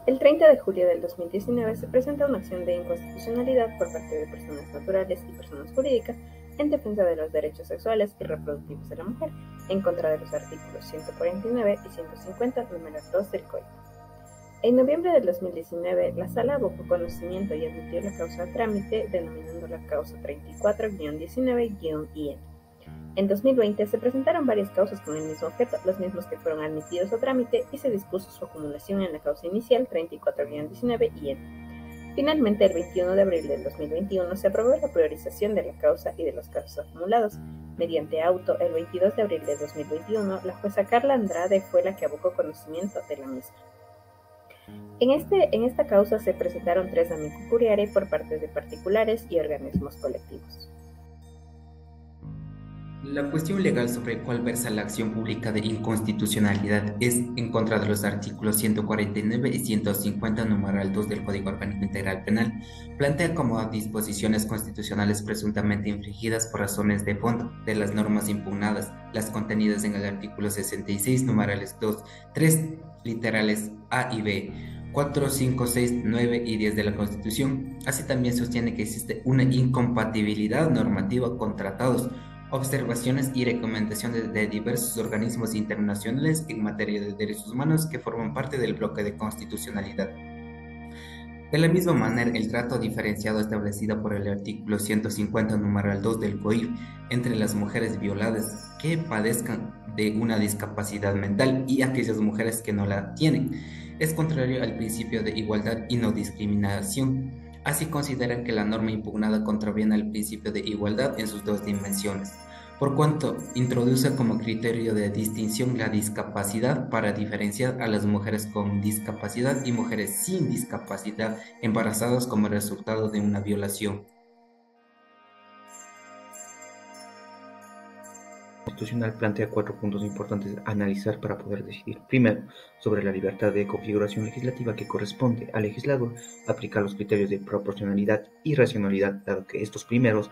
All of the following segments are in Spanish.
El 30 de julio del 2019 se presenta una acción de inconstitucionalidad por parte de personas naturales y personas jurídicas en defensa de los derechos sexuales y reproductivos de la mujer, en contra de los artículos 149 y 150, número 2 del Código. En noviembre del 2019, la Sala abocó conocimiento y admitió la causa a trámite, denominando la causa 34-19-IN. En 2020 se presentaron varias causas con el mismo objeto, los mismos que fueron admitidos a trámite, y se dispuso su acumulación en la causa inicial 34-19-IN. Finalmente, el 21 de abril del 2021 se aprobó la priorización de la causa y de los casos acumulados. Mediante auto, el 22 de abril de 2021, la jueza Carla Andrade fue la que abocó conocimiento de la misma. En esta causa se presentaron 3 amici curiae por parte de particulares y organismos colectivos. La cuestión legal sobre cuál versa la acción pública de inconstitucionalidad es en contra de los artículos 149 y 150, numeral 2 del Código Orgánico Integral Penal. Plantea como disposiciones constitucionales presuntamente infringidas por razones de fondo de las normas impugnadas, las contenidas en el artículo 66, numerales 2, 3, literales A y B, 4, 5, 6, 9 y 10 de la Constitución. Así también sostiene que existe una incompatibilidad normativa con tratados, observaciones y recomendaciones de diversos organismos internacionales en materia de derechos humanos que forman parte del bloque de constitucionalidad. De la misma manera, el trato diferenciado establecido por el artículo 150, numeral 2 del COIF entre las mujeres violadas que padezcan de una discapacidad mental y aquellas mujeres que no la tienen es contrario al principio de igualdad y no discriminación. Así consideran que la norma impugnada contraviene al principio de igualdad en sus dos dimensiones, por cuanto introduce como criterio de distinción la discapacidad para diferenciar a las mujeres con discapacidad y mujeres sin discapacidad embarazadas como resultado de una violación. Constitucional plantea 4 puntos importantes a analizar para poder decidir. Primero, sobre la libertad de configuración legislativa que corresponde al legislador aplicar los criterios de proporcionalidad y racionalidad, dado que estos primeros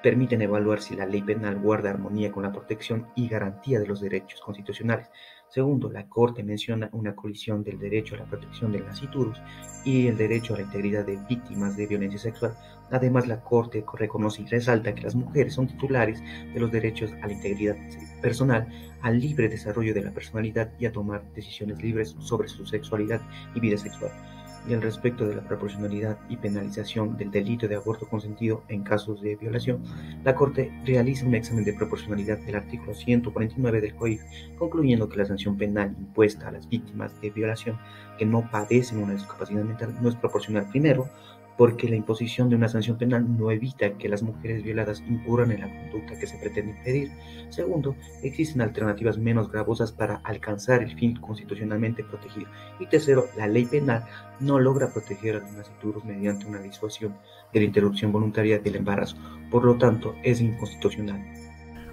permiten evaluar si la ley penal guarda armonía con la protección y garantía de los derechos constitucionales. Segundo, la Corte menciona una colisión del derecho a la protección del nasciturus y el derecho a la integridad de víctimas de violencia sexual. Además, la Corte reconoce y resalta que las mujeres son titulares de los derechos a la integridad personal, al libre desarrollo de la personalidad y a tomar decisiones libres sobre su sexualidad y vida sexual. Y al respecto de la proporcionalidad y penalización del delito de aborto consentido en casos de violación, la Corte realiza un examen de proporcionalidad del artículo 149 del COIF, concluyendo que la sanción penal impuesta a las víctimas de violación que no padecen una discapacidad mental no es proporcional. Primero, porque la imposición de una sanción penal no evita que las mujeres violadas incurran en la conducta que se pretende impedir. Segundo, existen alternativas menos gravosas para alcanzar el fin constitucionalmente protegido. Y tercero, la ley penal no logra proteger a los nasciturus mediante una disuasión de la interrupción voluntaria del embarazo. Por lo tanto, es inconstitucional.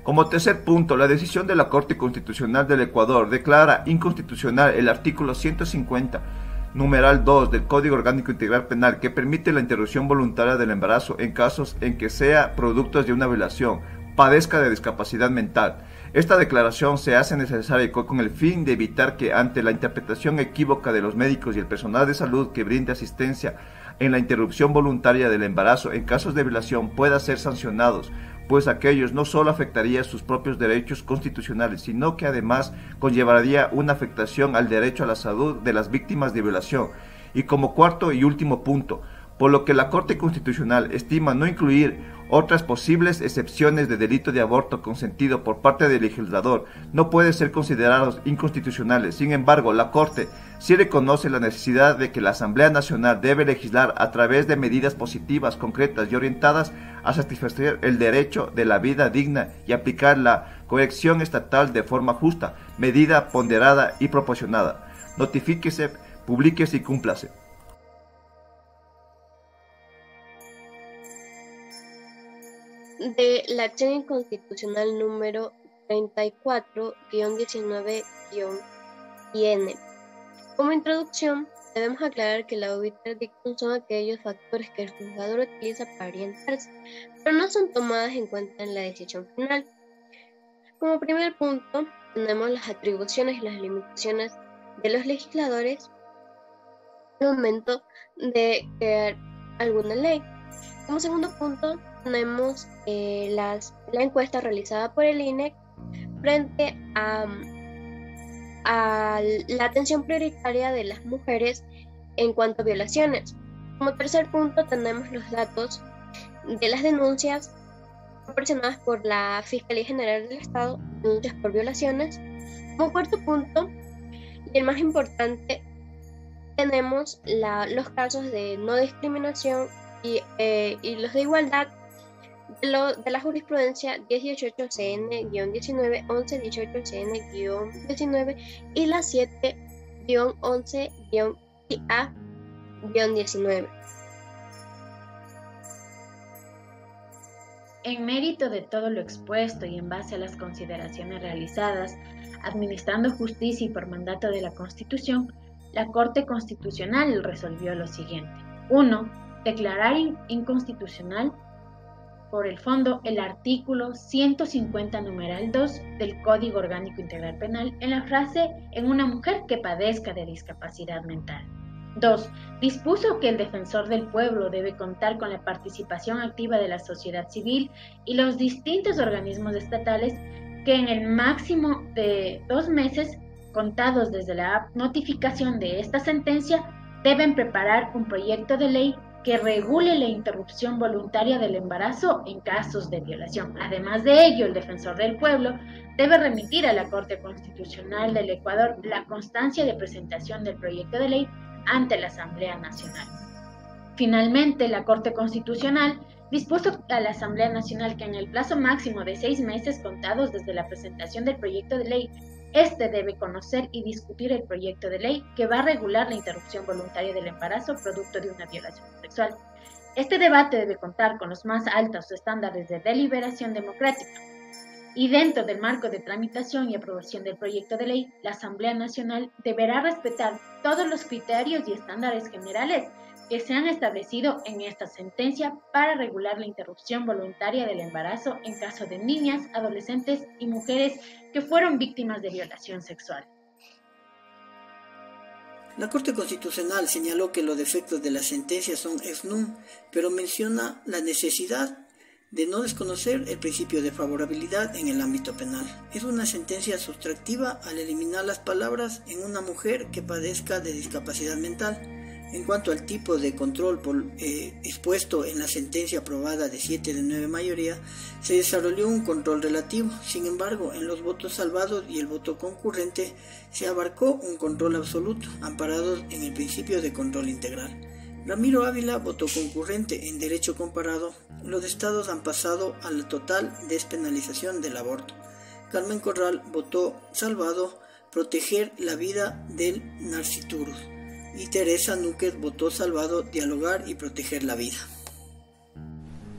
Como tercer punto, la decisión de la Corte Constitucional del Ecuador declara inconstitucional el artículo 150, numeral 2 del Código Orgánico Integral Penal, que permite la interrupción voluntaria del embarazo en casos en que sea producto de una violación, padezca de discapacidad mental. Esta declaración se hace necesaria con el fin de evitar que, ante la interpretación equívoca de los médicos y el personal de salud que brinde asistencia en la interrupción voluntaria del embarazo en casos de violación, pueda ser sancionados, pues aquellos no solo afectaría sus propios derechos constitucionales, sino que además conllevaría una afectación al derecho a la salud de las víctimas de violación. Y como cuarto y último punto, por lo que la Corte Constitucional estima no incluir otras posibles excepciones de delito de aborto consentido por parte del legislador, no pueden ser considerados inconstitucionales. Sin embargo, la Corte sí reconoce la necesidad de que la Asamblea Nacional debe legislar a través de medidas positivas, concretas y orientadas a satisfacer el derecho de la vida digna y aplicar la corrección estatal de forma justa, medida, ponderada y proporcionada. Notifíquese, publíquese y cúmplase. De la acción inconstitucional número 34-19-IN. Como introducción, debemos aclarar que la obiter dictum son aquellos factores que el juzgador utiliza para orientarse, pero no son tomadas en cuenta en la decisión final. Como primer punto, tenemos las atribuciones y las limitaciones de los legisladores al momento de crear alguna ley. Como segundo punto, tenemos la encuesta realizada por el INEC frente a la atención prioritaria de las mujeres en cuanto a violaciones. Como tercer punto, tenemos los datos de las denuncias proporcionadas por la Fiscalía General del Estado, denuncias por violaciones. Como cuarto punto, y el más importante, tenemos los casos de no discriminación y los de igualdad de la jurisprudencia 1018-CN-19, 1118-CN-19 y la 7-11-IA-19. En mérito de todo lo expuesto y en base a las consideraciones realizadas, administrando justicia y por mandato de la Constitución, la Corte Constitucional resolvió lo siguiente. 1. Declarar inconstitucional por el fondo el artículo 150 numeral 2 del Código Orgánico Integral Penal en la frase "en una mujer que padezca de discapacidad mental". 2. Dispuso que el defensor del pueblo debe contar con la participación activa de la sociedad civil y los distintos organismos estatales que en el máximo de 2 meses contados desde la notificación de esta sentencia deben preparar un proyecto de ley que regule la interrupción voluntaria del embarazo en casos de violación. Además de ello, el defensor del pueblo debe remitir a la Corte Constitucional del Ecuador la constancia de presentación del proyecto de ley ante la Asamblea Nacional. Finalmente, la Corte Constitucional dispuso a la Asamblea Nacional que en el plazo máximo de 6 meses contados desde la presentación del proyecto de ley, este debe conocer y discutir el proyecto de ley que va a regular la interrupción voluntaria del embarazo producto de una violación sexual. Este debate debe contar con los más altos estándares de deliberación democrática. Y dentro del marco de tramitación y aprobación del proyecto de ley, la Asamblea Nacional deberá respetar todos los criterios y estándares generales que se han establecido en esta sentencia para regular la interrupción voluntaria del embarazo en caso de niñas, adolescentes y mujeres que fueron víctimas de violación sexual. La Corte Constitucional señaló que los defectos de la sentencia son ex nunc, pero menciona la necesidad de no desconocer el principio de favorabilidad en el ámbito penal. Es una sentencia sustractiva al eliminar las palabras "en una mujer que padezca de discapacidad mental". En cuanto al tipo de control expuesto en la sentencia aprobada de 7 de 9 mayoría, se desarrolló un control relativo. Sin embargo, en los votos salvados y el voto concurrente se abarcó un control absoluto, amparado en el principio de control integral. Ramiro Ávila votó concurrente. En derecho comparado, los estados han pasado a la total despenalización del aborto. Carmen Corral votó salvado, proteger la vida del nasciturus. Y Teresa Núñez votó salvado, dialogar y proteger la vida.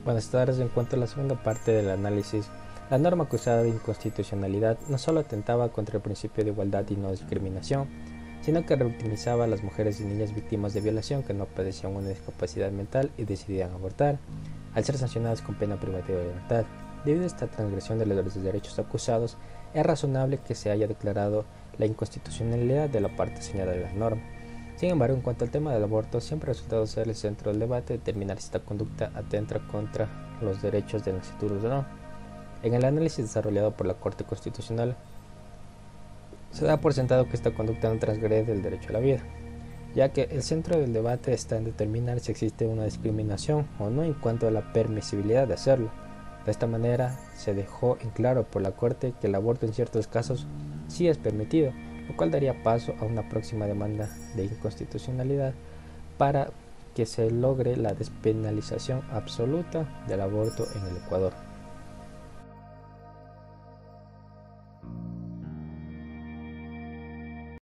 Buenas tardes. En cuanto a la segunda parte del análisis, la norma acusada de inconstitucionalidad no solo atentaba contra el principio de igualdad y no discriminación, sino que revictimizaba a las mujeres y niñas víctimas de violación que no padecían una discapacidad mental y decidían abortar, al ser sancionadas con pena privativa de libertad. Debido a esta transgresión de los derechos acusados, es razonable que se haya declarado la inconstitucionalidad de la parte señalada de la norma. Sin embargo, en cuanto al tema del aborto, siempre ha resultado ser el centro del debate determinar si esta conducta atenta contra los derechos del nasciturus o no. En el análisis desarrollado por la Corte Constitucional, se da por sentado que esta conducta no transgrede el derecho a la vida, ya que el centro del debate está en determinar si existe una discriminación o no en cuanto a la permisibilidad de hacerlo. De esta manera, se dejó en claro por la Corte que el aborto en ciertos casos sí es permitido, lo cual daría paso a una próxima demanda de inconstitucionalidad para que se logre la despenalización absoluta del aborto en el Ecuador.